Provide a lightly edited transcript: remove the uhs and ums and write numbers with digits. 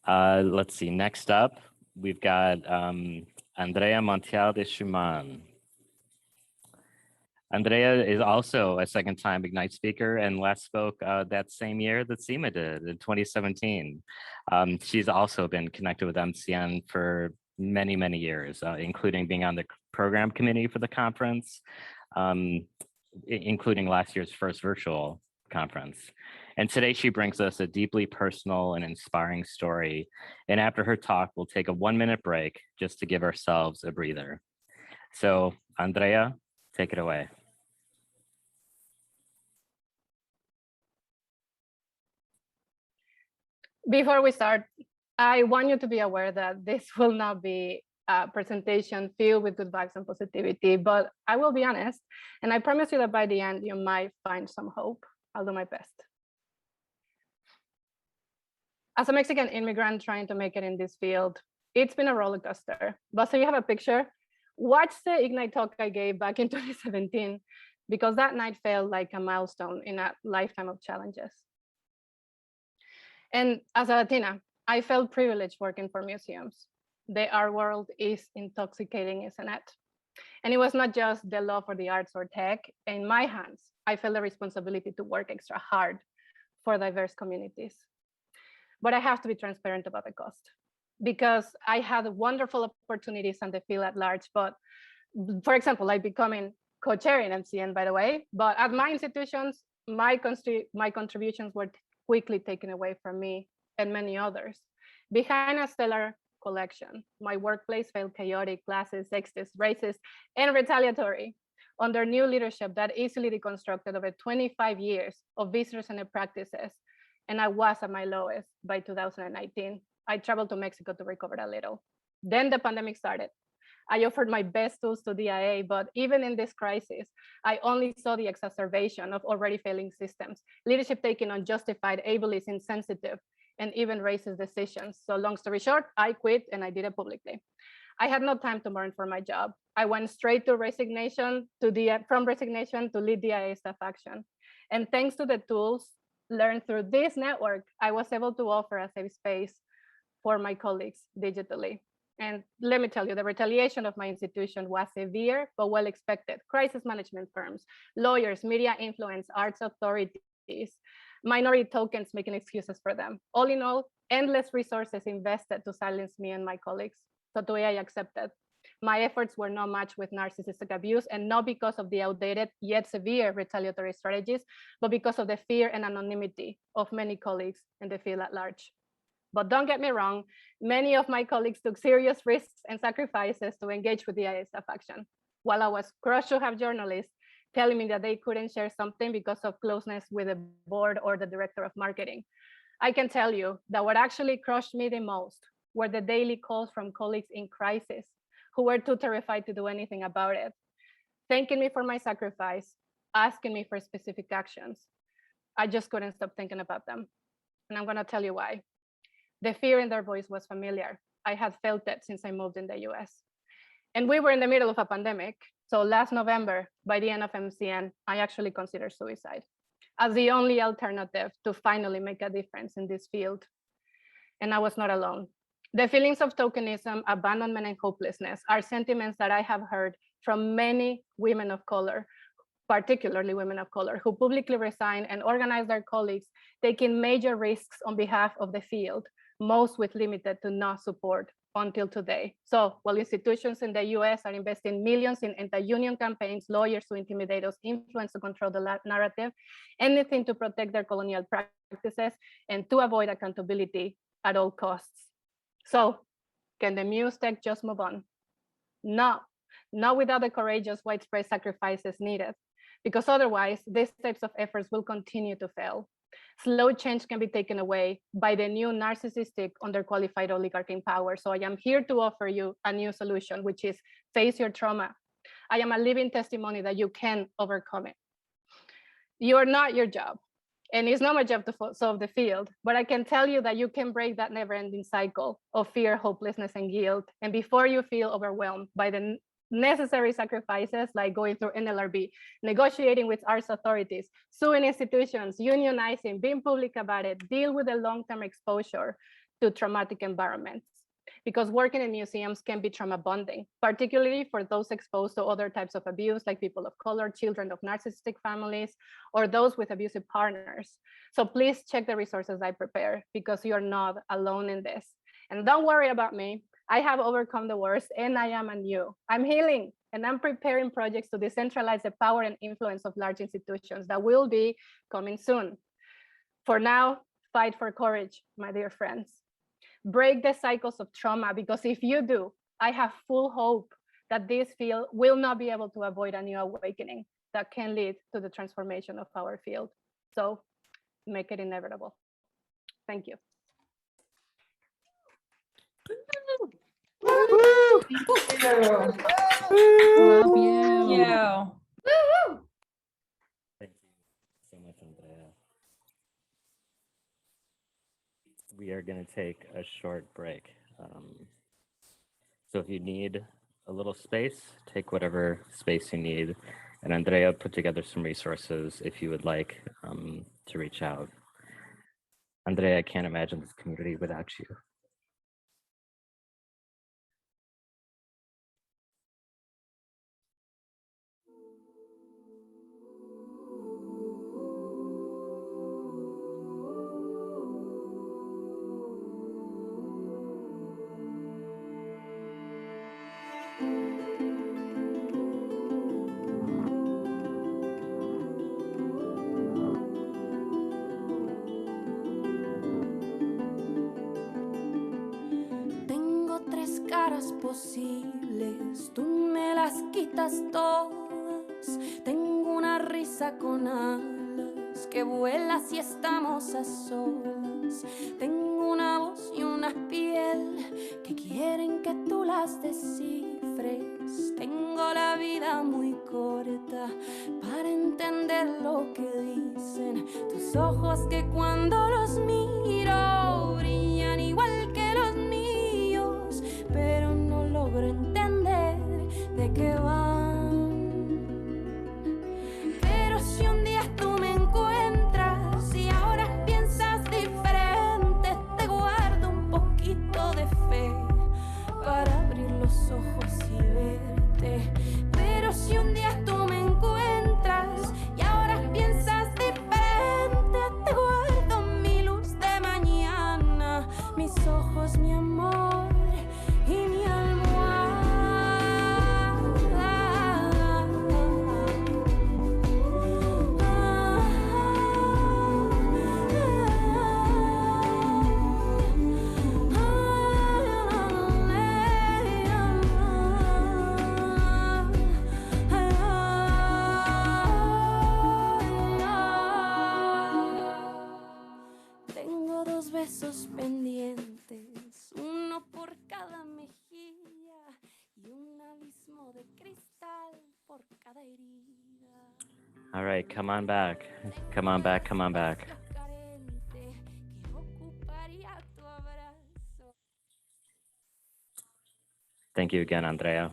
Let's see, next up, we've got Andrea Montiel de Shuman. Andrea is also a second-time Ignite speaker and last spoke that same year that SEMA did in 2017. She's also been connected with MCN for many, many years, including being on the program committee for the conference, including last year's first virtual conference. And today she brings us a deeply personal and inspiring story. And after her talk, we'll take a 1-minute break just to give ourselves a breather. So Andrea, take it away. Before we start, I want you to be aware that this will not be a presentation filled with good vibes and positivity, but I will be honest, and I promise you that by the end, you might find some hope. I'll do my best. As a Mexican immigrant trying to make it in this field, it's been a roller coaster. But so you have a picture, watch the Ignite talk I gave back in 2017, because that night felt like a milestone in a lifetime of challenges. And as a Latina, I felt privileged working for museums. The art world is intoxicating, isn't it? And it was not just the love for the arts or tech. In my hands, I felt the responsibility to work extra hard for diverse communities. But I have to be transparent about the cost, because I had wonderful opportunities in the field at large. But for example, like becoming co-chair in MCN, by the way, but at my institutions, my contributions were quickly taken away from me and many others. Behind a stellar collection, my workplace felt chaotic, classist, sexist, racist, and retaliatory under new leadership that easily deconstructed over 25 years of visitors and practices. And I was at my lowest by 2019. I traveled to Mexico to recover a little. Then the pandemic started. I offered my best tools to DIA, but even in this crisis, I only saw the exacerbation of already failing systems, leadership taking unjustified, ableist, insensitive, and even racist decisions. So long story short, I quit and I did it publicly. I had no time to mourn for my job. I went straight to resignation, from resignation to lead DIA staff action. And thanks to the tools learned through this network, I was able to offer a safe space for my colleagues digitally. And let me tell you, the retaliation of my institution was severe, but well expected. Crisis management firms, lawyers, media influence, arts authorities, minority tokens making excuses for them. All in all, endless resources invested to silence me and my colleagues. So today I accepted. My efforts were no match with narcissistic abuse, and not because of the outdated yet severe retaliatory strategies, but because of the fear and anonymity of many colleagues in the field at large. But don't get me wrong, many of my colleagues took serious risks and sacrifices to engage with the ISF action. While I was crushed to have journalists telling me that they couldn't share something because of closeness with the board or the director of marketing, I can tell you that what actually crushed me the most were the daily calls from colleagues in crisis who were too terrified to do anything about it, thanking me for my sacrifice, asking me for specific actions. I just couldn't stop thinking about them. And I'm gonna tell you why. The fear in their voice was familiar. I had felt it since I moved in the US. And we were in the middle of a pandemic. So last November, by the end of MCN, I actually considered suicide as the only alternative to finally make a difference in this field. And I was not alone. The feelings of tokenism, abandonment, and hopelessness are sentiments that I have heard from many women of color, particularly women of color, who publicly resign and organize their colleagues, taking major risks on behalf of the field, most with limited to no support until today. So while institutions in the US are investing millions in anti-union campaigns, lawyers to intimidate us, influence to control the narrative, anything to protect their colonial practices and to avoid accountability at all costs. So can the Muse-Tech just move on? No, not without the courageous widespread sacrifices needed, because otherwise these types of efforts will continue to fail. Slow change can be taken away by the new narcissistic, underqualified oligarch in power. So I am here to offer you a new solution, which is face your trauma. I am a living testimony that you can overcome it. You are not your job, and it's not my job to solve the field, but I can tell you that you can break that never-ending cycle of fear, hopelessness, and guilt. And before you feel overwhelmed by the necessary sacrifices like going through NLRB, negotiating with arts authorities, suing institutions, unionizing, being public about it, deal with the long-term exposure, to traumatic environments. Because working in museums can be trauma bonding, particularly for those exposed to other types of abuse, like people of color, children of narcissistic families, or those with abusive partners. So please check the resources I prepare, because you're not alone in this. And don't worry about me. I have overcome the worst, and I am anew. I'm healing, and I'm preparing projects to decentralize the power and influence of large institutions that will be coming soon. For now, fight for courage, my dear friends. Break the cycles of trauma, because if you do, I have full hope that this field will not be able to avoid a new awakening that can lead to the transformation of our field. So make it inevitable. Thank you. Love you. Thank you so much, Andrea. We are going to take a short break. So if you need a little space, take whatever space you need. And Andrea put together some resources if you would like to reach out. Andrea, I can't imagine this community without you. Posibles, tú me las quitas todas. Tengo una risa con alas que vuela si estamos a solas. Tengo una voz y una piel que quieren que tú las descifres. Tengo la vida muy corta para entender lo que dicen tus ojos, que cuando los miro brillan igual que los míos, pero no logro entender de qué van. Pero si un día tú me encuentras y ahora piensas diferente, te guardo un poquito de fe para abrir los ojos y verte. Pero si un día tú me encuentras y ahora piensas diferente, te guardo mi luz de mañana, mis ojos, mi amor y mi almohada. Tengo dos besos pendientes, uno por cada mejilla y un abismo de cristal por cada herida. All right, come on back. Come on back, come on back. Thank you again, Andrea.